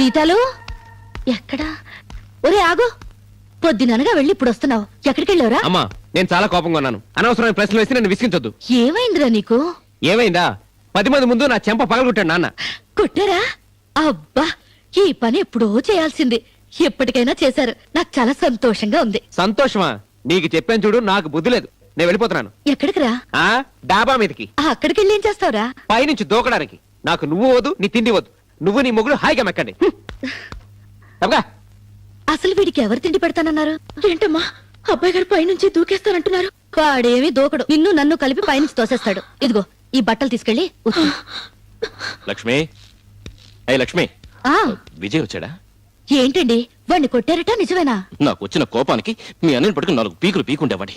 సీతాలు ఎక్కడా? ఒరే ఆగు, పొద్దుననగా వెళ్ళి ఇప్పుడు వస్తున్నావు. ఎక్కడికి వెళ్ళావురా? అమ్మా, నేను చాలా కోపంగా ఉన్నాను. అనవసరమైన ప్రశ్నలు వేసి నన్ను విసిగించొద్దు. ఏమైందిరా నీకు? ఏమైందా? 10 మంది ముందు నా చెంప పగలగొట్టాడు నాన్న. కొట్టారా? అబ్బా, ఈ పని ఎప్పుడో చేయాల్సింది. ఎప్పటికైనా చేశారు. నాకు చాలా సంతోషంగా ఉంది. సంతోషమా? నీకు చెప్పాను చూడు, నాకు బుద్ధి లేదు. నేను వెళ్ళిపోతున్నాను. ఎక్కడికి రా? డాబా మీదకి. అక్కడికి వెళ్ళి ఏం చేస్తావురా? పైనుంచి దూకడానికి. నాకు నువ్వు వద్దు, నీ తిండి వద్దు. నువ్వు నీ మొగుడు హాయిగా మెక్కండి. అసలు వీడికి ఎవరు తిండి పెడతానన్నారు? ఏంటమ్మా, అబ్బాయి గారు పైనుంచి దూకేస్తానంటున్నారు? వాడేమి దూకడు, నిన్ను నన్ను కలిపి పైనుంచి తోసేస్తాడు. ఇదిగో ఈ బట్టలు తీసుకెళ్ళి లక్ష్మి, లక్ష్మి, విజయ్ వచ్చాడా? ఏంటండి, వాడిని కొట్టారట? నిజమేనా? నాకు వచ్చిన కోపానికి మీ అన్నని పట్టుకుని 4 పీకులు పీకుండేవాడి.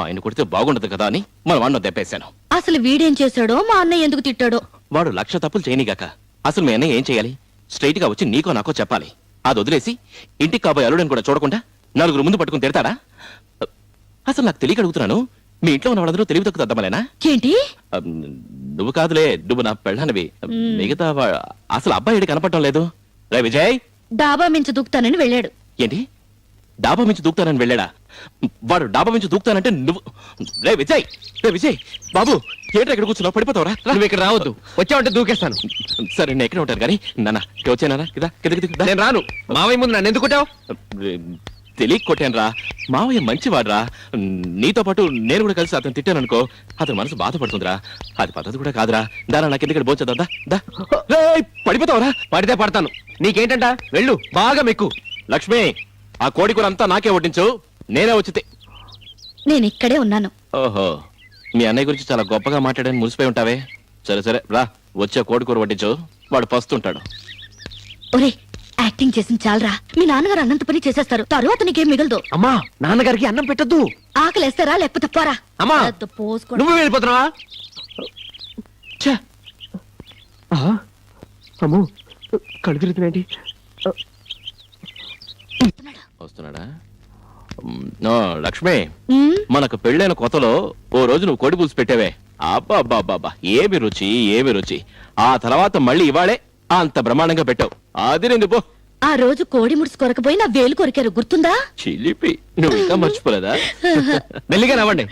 ఆయన కొడితే బాగుండదు కదా అని మన వాడిని దెబ్బేశాను. అసలు వీడేం చేశాడో, మా అన్నయ్య ఎందుకు తిట్టాడో? వాడు 1,00,000 తప్పులు చేయనిగాక అసలు మీ అన్నయ్య ఏం చేయాలి? స్ట్రైట్ గా వచ్చి నీకో నాకో చెప్పాలి. అది వదిలేసి ఇంటికి కాబోయే అల్లుడని కూడా చూడకుండా 4 ముందు పట్టుకుని తిడతాడా? అసలు నాకు తెలియక అడుగుతున్నాను, మీ ఇంట్లో ఉన్న వాళ్ళందరూ తెలివి తక్కువ దద్దమలేనా? ఏంటి? నువ్వు కాదులే, నువ్వు నా పెళ్ళానివి. మిగతా అసలు అబ్బాయి కనపడటం లేదు. రే విజయ్, డాబా మించి దూకుతానని వెళ్ళాడు. ఏంటి, డాబా మించి దూకుతానని వెళ్ళాడా? వాడు డాబా మించి దూకుతానంటే నువ్వు... రే విజయ్, రే విజయ్ బాబు, ఏంటి ఇక్కడ కూర్చున్నావు? పడిపోతావరా? నువ్వు ఇక్కడ రావద్దు, వచ్చావంటే దూకేస్తాను. సరే, నేను ఎక్కడ ఉంటాను కానీ నాన్న వచ్చానా? నేను రాను. మావయ్య ముందు నన్ను ఎందుకు కొట్టావు? తెలియక కొట్టాను రా. మావయ్య మంచివాడ్రా. నీతో పాటు నేను కూడా కలిసి అతను తిట్టాను అనుకో, అతని మనసు బాధపడుతుందిరా. అది పద్ధతి కూడా కాదురా. దాని నాకు ఎందుకు బోచదా? పడిపోతావురా? పడితే పడతాను. నీకేంటంట? వెళ్ళు, బాగా మెక్కు. లక్ష్మి, ఆ కోడి కూర అంతా నాకే వడ్డించు, నేనే వచ్చితే. నేను ఇక్కడే ఉన్నాను. ఓహో, మీ అన్నయ్య గురించి చాలా గొప్పగా మాట్లాడని మురిసిపోయి ఉంటావే. సరే సరే రా, వచ్చే కోడి కూర వడ్డించు, వాడు పస్తుంటాడు. ఒరే, యాక్టింగ్ చేసింది చాలరా. మీ నాన్నగారు అన్నంత పని చేసేస్తారు, తరువాత నీకేం మిగలదు. అమ్మా, నాన్నగారికి అన్నం పెట్టద్దు. ఆకలేస్తారా? లేకపోతే పోరా. అమ్మా, నువ్వు వెళ్ళిపోతున్నావా? అమ్మో, కళ్ళు తిరుగుతున్నాయండి. వస్తున్నాడా? లక్ష్మి, మనకు పెళ్ళైన కొత్తలో ఓ రోజు నువ్వు కోడి పులుసు పెట్టావే. అబ్బా, ఏమి రుచి, ఏమి రుచి. ఆ తర్వాత మళ్ళీ ఇవాళే అంత బ్రహ్మాండంగా పెట్టావు. అది పో. ఆ రోజు కోడి ముడుసు కొరకపోయి నా వేలు కొరికారు, గుర్తుందా? చిలిపి, నువ్వు ఇంకా మర్చిపోలేదా? మెల్లిగా నవ్వండి.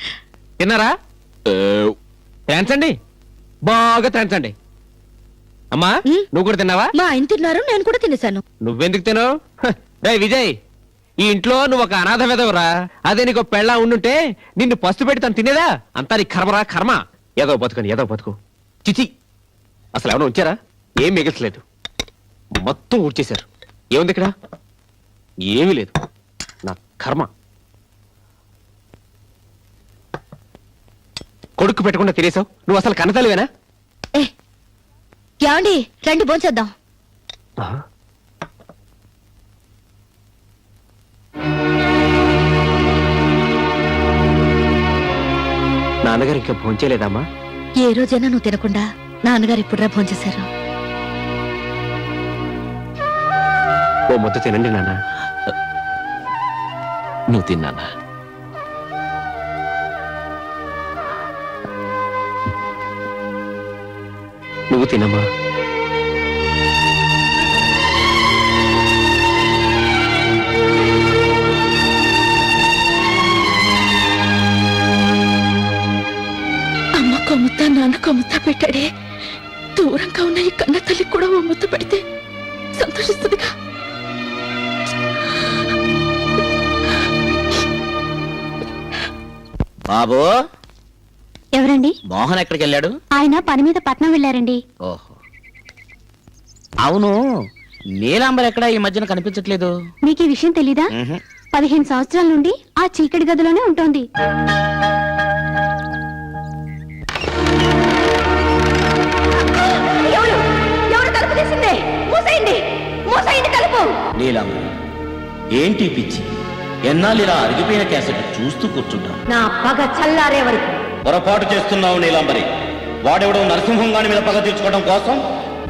తిన్నారా? థ్యాంక్స్ అండి, బాగా థ్యాంక్స్ అండి. అమ్మా, నువ్వు కూడా తిన్నావా? మా ఆయన తిన్నారు, నేను కూడా తినేశాను. నువ్వెందుకు తిన్నావు? రే విజయ్, ఈ ఇంట్లో నువ్వు ఒక అనాథ వెదవరా. అదే నీకు పెళ్ళా ఉండుంటే నిన్ను పస్తు పెట్టి తను తినేదా? అంతా నీ కర్మరా కర్మ. ఏదో బతుకు. చిచి, అసలు ఎవరైనా ఉంచారా? ఏం మిగల్చలేదు, మొత్తం ఊడ్చేశారు. ఏముంది ఇక్కడ? ఏమీ లేదు. నా కర్మ. కొడుకు పెట్టకుండా తినేసావు. నువ్వు అసలు కన్నతల్లివేనా? ఏమండి, రండి భోంచేద్దాం. నాన్నగారు ఇంకా భోంచేయలేదమ్మా? ఏ రోజైనా నువ్వు తినకుండా నాన్నగారు ఇప్పుడురా భోంచేశారు. ఓ ముద్ద తినండి నాన్న. నువ్వు తిన్నానా? నువ్వు తినమ్మా. అమ్మకు ముద్ద, నాన్నకు ముద్ద పెట్టాడే. దూరంగా ఉన్న ఈ కన్న తల్లికి కూడా ఓ ముద్ద పెడితే సంతోషిస్తుందిగా. బాబు, ఎవరండి? మోహన్ ఎక్కడికి వెళ్ళాడు? ఆయన పని మీద పట్నం వెళ్ళారండి. ఓహో, అవును, నీలాంబర్ ఎక్కడ ఈ మధ్యన కనిపించట్లేదు? మీకు ఈ విషయం తెలీదా? 15 సంవత్సరాల నుండి ఆ చీకటి గదిలోనే ఉంటుంది. నీలాంబర్, ఏంటి పిచ్చి? ఎన్నాళ్ళు ఇలా అరిగిపోయిన క్యాసెట్ చూస్తూ కూర్చుంటా? నా పగ చల్లారే వరకు. పొరపాటు చేస్తున్నావు నీలాంబరి. వాడెవడో నరసింహంగాని మీద పగ తీర్చుకోవడం కోసం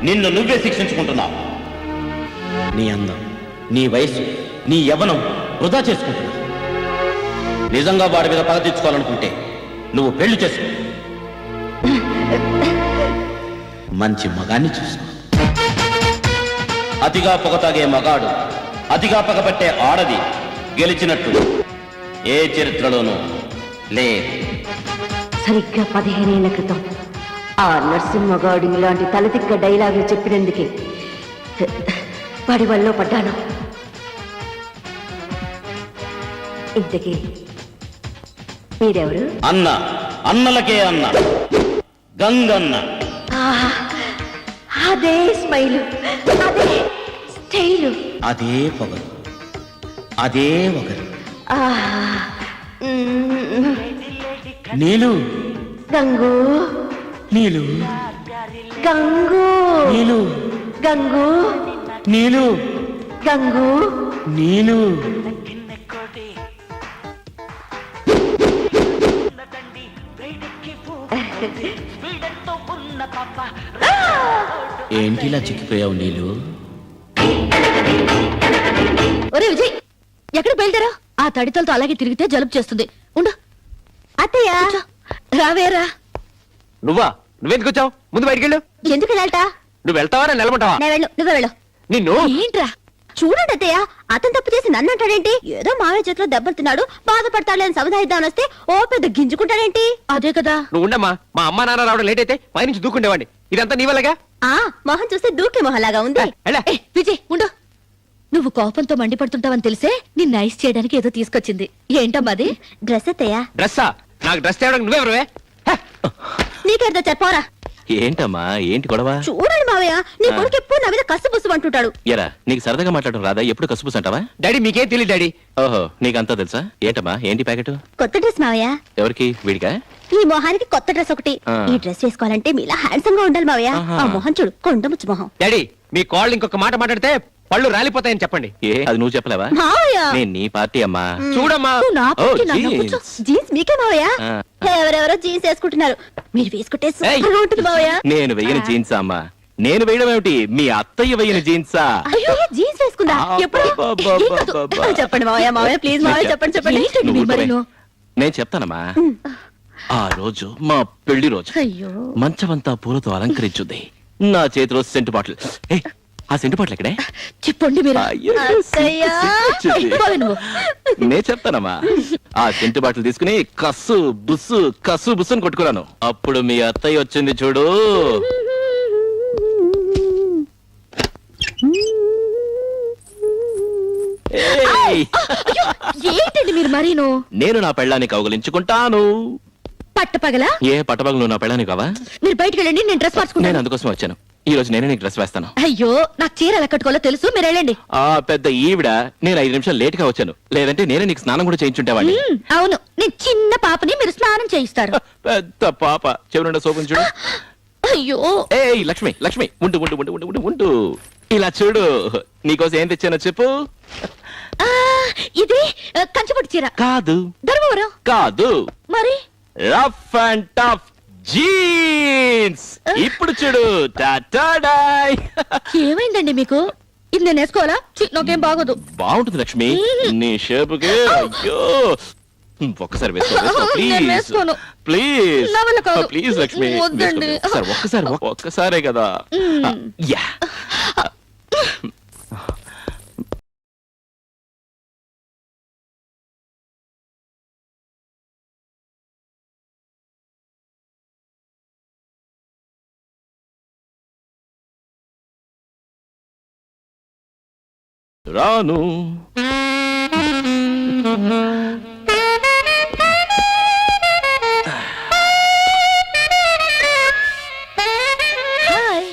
నిన్ను నువ్వే శిక్షించుకుంటున్నావు. నీ అందం, నీ వయసు, నీ యవ్వనం వృధా చేసుకుంటున్నావు. నిజంగా వాడి మీద పగ తీర్చుకోవాలనుకుంటే నువ్వు పెళ్లి చేసుకో. మంచి మగాన్ని చూసుకో. అతిగా పొగతాగే మగాడు, అతిగా పగబట్టే ఆడది గెలిచినట్టు ఏ చరిత్రలోనూ లేదు. సరిగ్గా 15 ఏళ్ల క్రితం ఆ నరసింహగాడు ఇలాంటి తలతిక్క డైలాగులు చెప్పినందుకే వాడి వల్ల పడ్డాను. ఇంతకీ మీరెవరు? అన్న, అన్నలకే అన్న, గంగన్న. ఆహా, అదే స్మైలు, అదే స్టైలు, అదే పొగరు, అదే ఒకరు. ఆహా, నీలు గంగు, నీలు గంగు, నీలు గంగు, నీలు గంగు. నీలు. ఏంటిలా చిక్కిపోయావు నీలు? ఒరే విజయ్, ఎక్కడ బయలుదేరా? ఆ తడితలతో అలాగే తిరిగితే జలుబు చేస్తుంది. ఉండు. అత్తయ్య, కూర్చో. రావేరా. నువ్వెందుకు వచ్చావు? ముందు బయటికి వెళ్ళు. ఎందుకు వెళ్ళాలట? నువ్వు వెళ్తావా నిలబడతావా? నేను వెళ్ళు, నువ్వే వెళ్ళు. నిన్ను ఏంట్రా? చూడండి అత్తయ్య, అతను తప్పు చేసి నన్ను అంటాడేంటి? ఏదో మావయ్య చేతిలో దెబ్బలు తిన్నాడు, బాధపడతాడు అని సముదాయిద్దామని వస్తే ఓ పెద్ద గింజుకుంటాడేంటి? అదే కదా. నువ్వు ఉండమ్మా. మా అమ్మ నాన్న రావడం లేట్ అయితే పైనుంచి దూకుండేవాడిని. ఇదంతా నీ వల్లగా. ఆ మొహం చూస్తే దూకే మొహంలాగా ఉంది. ఎలా? ఏ విజయ్ ఉండు. నువ్వు కోపంతో మండిపడుతుంటావని తెలిసే నిన్ను ఐస్ చేయడానికి ఏదో తీసుకొచ్చింది. ఏంటమ్మా అది? డ్రెస్ అత్తయ్య. డ్రెస్సా? నాకు డ్రెస్ తేవడానికి నువ్వెవరువే? నీకెడతా చెప్పారా? ఏంటమ్మా, ఏంటి గొడవ? చూడండి మావయ్య, నీ కొడుకు ఎప్పుడు నా మీద కసుబుసు అంటుంటాడు. ఎరా, నీకు సరదాగా మాట్లాడడం రాదా? ఎప్పుడు కసుపుస్ అంటావా? డాడీ మీకేం తెలియదు డాడీ. ఓహో, నీకంతా తెలుసా? ఏంటమ్మా, ఏంటి ప్యాకెట్? కొత్త డ్రెస్ మావయ్య. ఎవరికి? వీడికా? ఈ మొహానికి కొత్త డ్రెస్ ఒకటి. ఆ. ఈ డ్రెస్ వేసుకోవాలంటే మీలా హ్యాండ్సమ్ గా ఉండాలి మావయ్య. ఆహా. ఆ మొహం చూడు, కొండముచ్చు మొహం. డాడీ మీ కాళ్ళు ఇంకొక మాట మాట్లాడితే పళ్ళు రాలిపోతాయని చెప్పండి. ఏ, అది నువ్వు చెప్పలేవా? మావయ్య, నేను నీ పార్టీ అమ్మా. చూడమ్మా. నువ్వు నా ఓ, పక్కకి నన్ను కూర్చో. జీన్స్. జీన్స్ మీకే మావయ్య? ఆ. ఎవరెవరో జీన్స్ వేసుకుంటున్నారు, మీరు వేసుకుంటే ఏయ్. సూపర్ గా ఉంటుంది మావయ్య. నేను వెయ్యని జీన్సా అమ్మా? నేను వేయడం ఏమిటి? మీ అత్తయ్య వెయ్యని జీన్సా? అయ్యో, జీన్స్ వేసుకుందా? ఎప్పుడు? అబ్బబ్బబ్బబ్బ. ఏం కాదు. చెప్పండి మావయ్య, మావయ్య ప్లీజ్ మావయ్య, చెప్పండి చెప్పండి. ఏంటండి నువ్వు మీరు మరి ఊరుకోవే. నువ్వు? నేను చెప్తానమ్మా. ఆ రోజు మా పెళ్లి రోజు అయ్యో. మంచమంతా పూలతో అలంకరించుంది. నా చేతిలో సెంటు బాటిల్. ఏయ్, ఆ సెంటు బాటిల్ ఎక్కడే? చెప్పండి మీరు. అయ్యో, అత్తయ్య. సిగ్గు వచ్చింది. పోవే నువ్వు. నేను చెప్తానమ్మా. ఆ సెంటు బాటిల్ తీసుకుని కస్సు బుస్సు అని కొట్టుకున్నాను. అప్పుడు మీ అత్తయ్య వచ్చింది చూడు. ఏయ్, అయ్యో, ఏంటండి మీరు మరీను? నేను నా పెళ్ళాన్ని కౌగలించుకుంటాను. పట్టపగలా? ఏ పట్టబాగు నువ్వు నా పెళ్ళాన్ని కావా? మీరు బయటికి వెళ్ళండి, నేను డ్రెస్ నేను మార్చుకుంటాను. అందుకోసం వచ్చాను. ఈ రోజు నేనే నీకు డ్రెస్ వేస్తాను. అయ్యో, నాకు చీర ఎలా కట్టుకోవాలో తెలుసు, మీరు వెళ్ళండి. ఆ పెద్ద ఈవిడ నేను 5 నిమిషాలు లేట్ గా వచ్చాను. లేదంటే నేనే నీకు స్నానం కూడా చేయించుంటేవాడిని. అవును, నేను చిన్న పాపని మీరు స్నానం చేయిస్తారు. పెద్ద పాప చెవునుండ సోపుని చూడు. అయ్యో. ఏయ్ లక్ష్మి, లక్ష్మి ఉండు ఉండు ఉండు ఉండు ఉండు ఉండు. ఇలా చూడు, నీకోసం ఏం తెచ్చానో చెప్పు. ఆ, ఇది కంచిపట్టు చీర కాదు ధర్మవరం కాదు, మరి రఫ్ అండ్ టఫ్ జీన్స్. ఇప్పుడు చూడు. టాటాడాయ్. ఏమైందండి మీకు? ఇది నేను వేసుకోవాలా? ఛీ, నాకేం బాగోదు. బాగుంటుంది లక్ష్మి నీ షేపుకి. అయ్యో, ఒక్కసారి వేసుకో నేను ప్లీజ్ వేసుకోను. ప్లీజ్ నా వల్ల కాదు. ప్లీజ్ లక్ష్మి వద్దండి. వేసుకో. ఒక్కసారే కదా. యా. రాను. హాయ్.